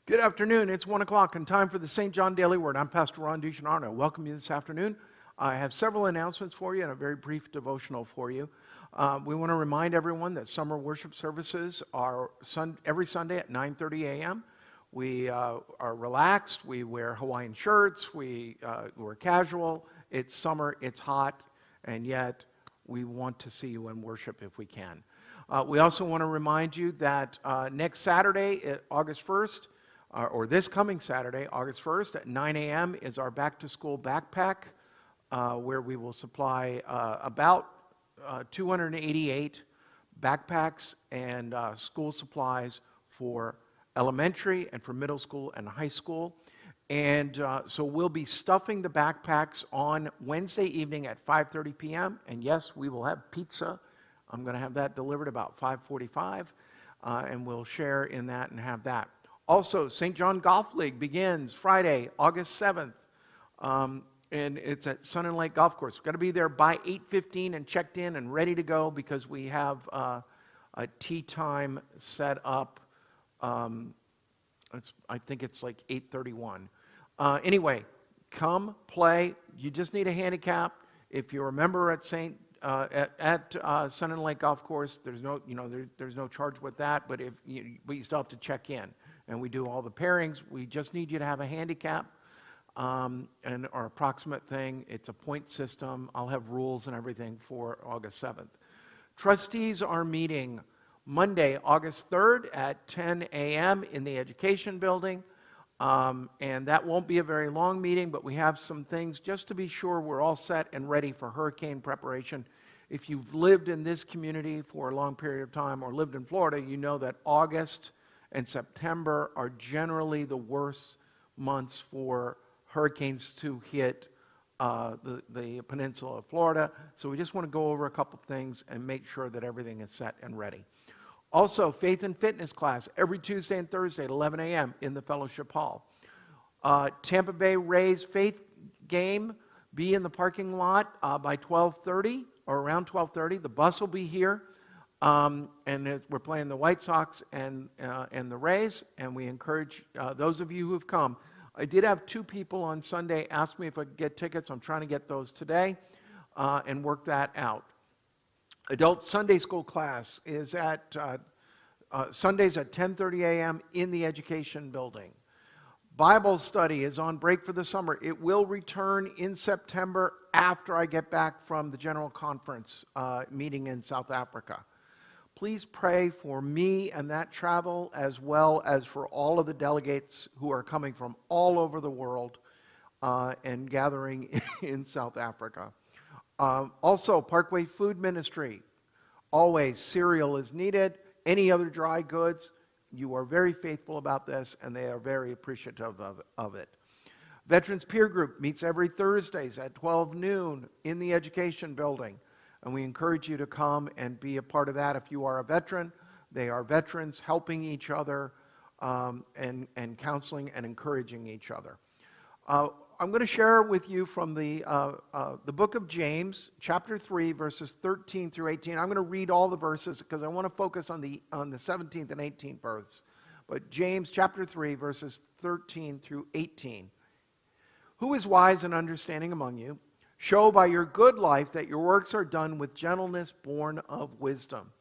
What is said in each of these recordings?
Good afternoon. It's 1 o'clock and time for the St. John Daily Word. I'm Pastor Ron Genaro. Welcome you this afternoon. I have several announcements for you and a very brief devotional for you. We want to remind everyone that summer worship services are every Sunday at 9:30 a.m. We are relaxed. We wear Hawaiian shirts. We're casual. It's summer. It's hot. And yet we want to see you in worship if we can. We also want to remind you that next Saturday, August 1st, or this coming Saturday, August 1st at 9 a.m. is our back-to-school backpack, where we will supply about 288 backpacks and school supplies for elementary and for middle school and high school. And so we'll be stuffing the backpacks on Wednesday evening at 5:30 p.m. And yes, we will have pizza. I'm going to have that delivered about 5:45, and we'll share in that and have that. Also, St. John Golf League begins Friday, August 7th, and it's at Sun and Lake Golf Course. We've got to be there by 8:15 and checked in and ready to go because we have a tee time set up. I think it's like 8:31. Anyway, come play. You just need a handicap. If you're a member at Sun and Lake Golf Course, there's no charge with that. But we still have to check in. And we do all the pairings. We just need you to have a handicap and our approximate thing. It's a point system. I'll have rules and everything for August 7th. Trustees are meeting Monday, August 3rd at 10 a.m. in the Education Building. And that won't be a very long meeting, but we have some things just to be sure we're all set and ready for hurricane preparation. If you've lived in this community for a long period of time or lived in Florida, you know that August and September are generally the worst months for hurricanes to hit the peninsula of Florida. So we just want to go over a couple things and make sure that everything is set and ready. Also, faith and fitness class every Tuesday and Thursday at 11 a.m. in the Fellowship Hall. Tampa Bay Rays faith game, be in the parking lot by 12:30 or around 12:30. The bus will be here. And we're playing the White Sox and the Rays, and we encourage those of you who have come. I did have 2 people on Sunday ask me if I could get tickets. I'm trying to get those today and work that out. Adult Sunday School class is at Sundays at 10:30 a.m. in the Education Building. Bible study is on break for the summer. It will return in September after I get back from the General Conference meeting in South Africa. Please pray for me and that travel, as well as for all of the delegates who are coming from all over the world and gathering in South Africa. Also, Parkway Food Ministry. Always cereal is needed. Any other dry goods. You are very faithful about this, and they are very appreciative of it. Veterans Peer Group meets every Thursdays at 12 noon in the Education Building. And we encourage you to come and be a part of that if you are a veteran. They are veterans helping each other and counseling and encouraging each other. I'm going to share with you from the book of James, chapter 3, verses 13 through 18. I'm going to read all the verses because I want to focus on the 17th and 18th verse. But James, chapter 3, verses 13 through 18. Who is wise and understanding among you? Show by your good life that your works are done with gentleness born of wisdom.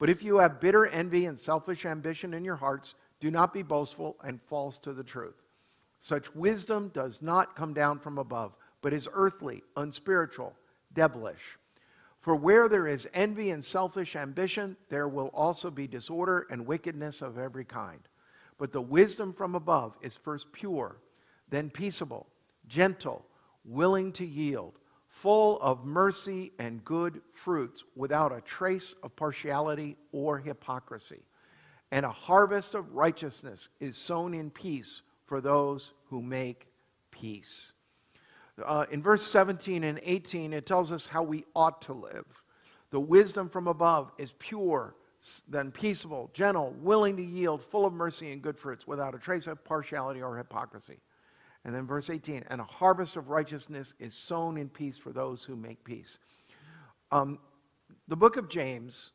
But if you have bitter envy and selfish ambition in your hearts, do not be boastful and false to the truth. Such wisdom does not come down from above, but is earthly, unspiritual, devilish. For where there is envy and selfish ambition, there will also be disorder and wickedness of every kind. But the wisdom from above is first pure, then peaceable, gentle, willing to yield, full of mercy and good fruits, without a trace of partiality or hypocrisy. And a harvest of righteousness is sown in peace for those who make peace. In verse 17 and 18, it tells us how we ought to live. The wisdom from above is pure, then peaceable, gentle, willing to yield, full of mercy and good fruits, without a trace of partiality or hypocrisy. And then verse 18, and a harvest of righteousness is sown in peace for those who make peace. The book of James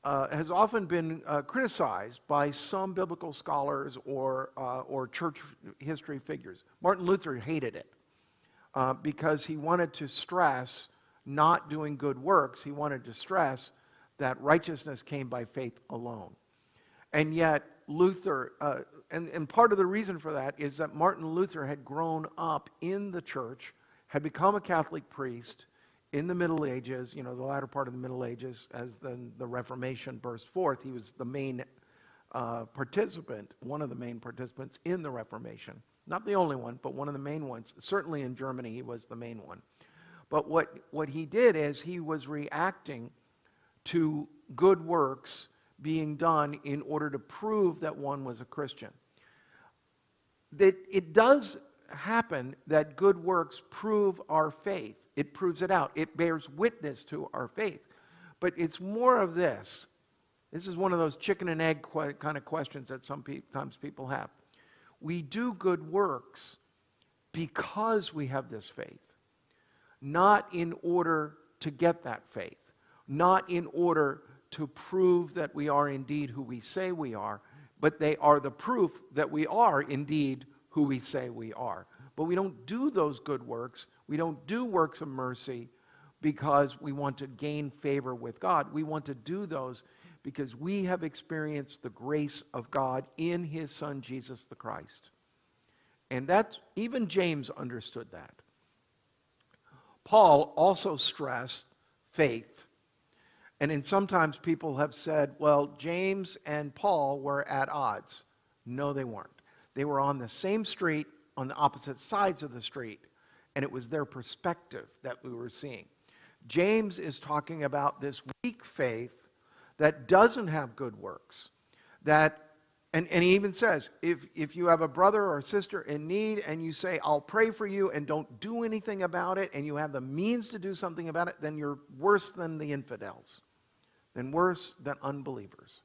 has often been criticized by some biblical scholars or church history figures. Martin Luther hated it because he wanted to stress not doing good works. He wanted to stress that righteousness came by faith alone. And yet Luther, and part of the reason for that is that Martin Luther had grown up in the church, had become a Catholic priest in the Middle Ages, the latter part of the Middle Ages, as the Reformation burst forth. He was the main participant, one of the main participants in the Reformation. Not the only one, but one of the main ones. Certainly in Germany, he was the main one. But what he did is he was reacting to good works being done in order to prove that one was a Christian. That it does happen that good works prove our faith. It proves it out. It bears witness to our faith. But it's more of this. This is one of those chicken and egg kind of questions that sometimes people have. We do good works because we have this faith, not in order to get that faith, not in order to prove that we are indeed who we say we are, but they are the proof that we are indeed who we say we are. But we don't do those good works. We don't do works of mercy because we want to gain favor with God. We want to do those because we have experienced the grace of God in His Son, Jesus the Christ. And that's, even James understood that. Paul also stressed faith. And sometimes people have said, well, James and Paul were at odds. No, they weren't. They were on the same street, on the opposite sides of the street, and it was their perspective that we were seeing. James is talking about this weak faith that doesn't have good works. And he even says, if you have a brother or a sister in need and you say, I'll pray for you, and don't do anything about it, and you have the means to do something about it, then you're worse than the infidels, then worse than unbelievers.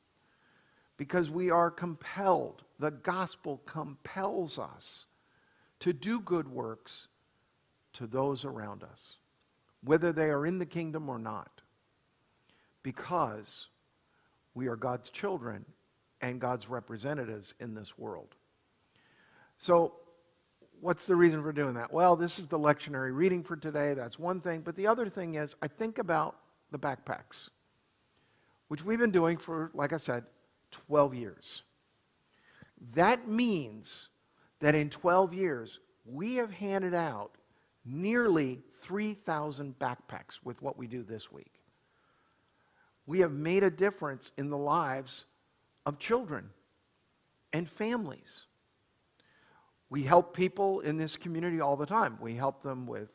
Because we are compelled, the gospel compels us to do good works to those around us, whether they are in the kingdom or not, because we are God's children and God's representatives in this world. So, what's the reason for doing that? Well, this is the lectionary reading for today. That's one thing. But the other thing is, I think about the backpacks, which we've been doing for, like I said, 12 years. That means that in 12 years, we have handed out nearly 3,000 backpacks with what we do this week. We have made a difference in the lives of children and families. We help people in this community all the time. We help them with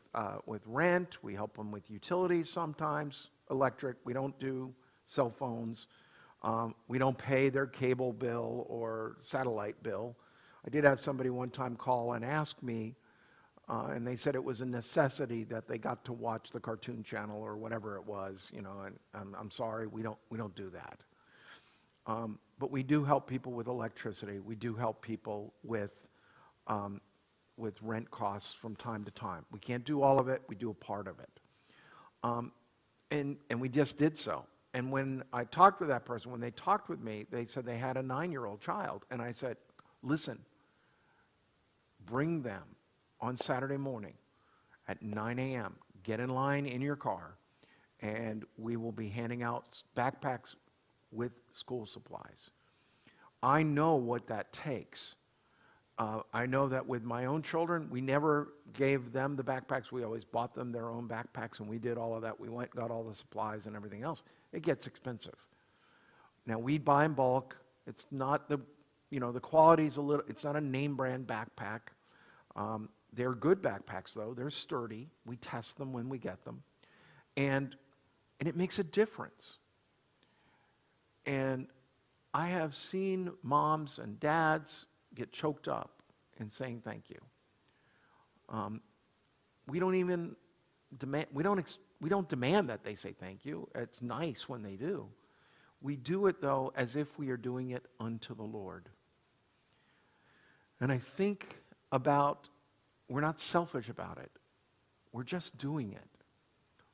rent. We help them with utilities sometimes, electric. We don't do cell phones. We don't pay their cable bill or satellite bill. I did have somebody one time call and ask me, and they said it was a necessity that they got to watch the Cartoon Channel or whatever it was, and I'm sorry, we don't do that. But we do help people with electricity. We do help people with rent costs from time to time. We can't do all of it. We do a part of it. And we just did so. And when I talked with that person, when they talked with me, they said they had a 9-year-old child. And I said, listen, bring them on Saturday morning at 9 a.m. Get in line in your car, and we will be handing out backpacks with school supplies. I know what that takes. I know that with my own children, we never gave them the backpacks. We always bought them their own backpacks, and we did all of that. We went and got all the supplies and everything else. It gets expensive. Now, we buy in bulk. It's not the quality's a little, it's not a name brand backpack. They're good backpacks, though. They're sturdy. We test them when we get them. And it makes a difference. And I have seen moms and dads get choked up in saying thank you. We don't even demand, we don't demand that they say thank you. It's nice when they do. We do it, though, as if we are doing it unto the Lord. And I think about, we're not selfish about it. We're just doing it.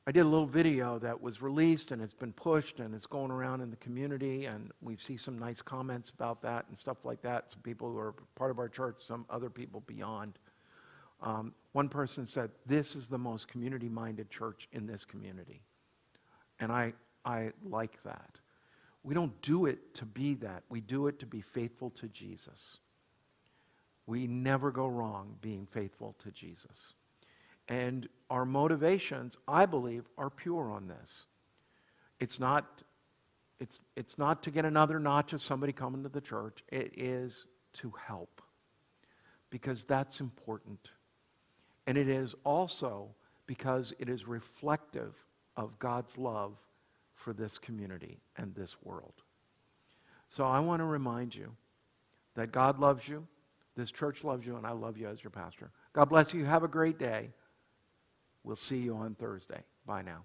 I did a little video that was released and it's been pushed and it's going around in the community, and we see some nice comments about that and stuff like that. Some people who are part of our church, some other people beyond. One person said, "This is the most community-minded church in this community." And I like that. We don't do it to be that. We do it to be faithful to Jesus. We never go wrong being faithful to Jesus. And our motivations, I believe, are pure on this. It's not to get another notch of somebody coming to the church. It is to help, because that's important. And it is also because it is reflective of God's love for this community and this world. So I want to remind you that God loves you, this church loves you, and I love you as your pastor. God bless you. Have a great day. We'll see you on Thursday. Bye now.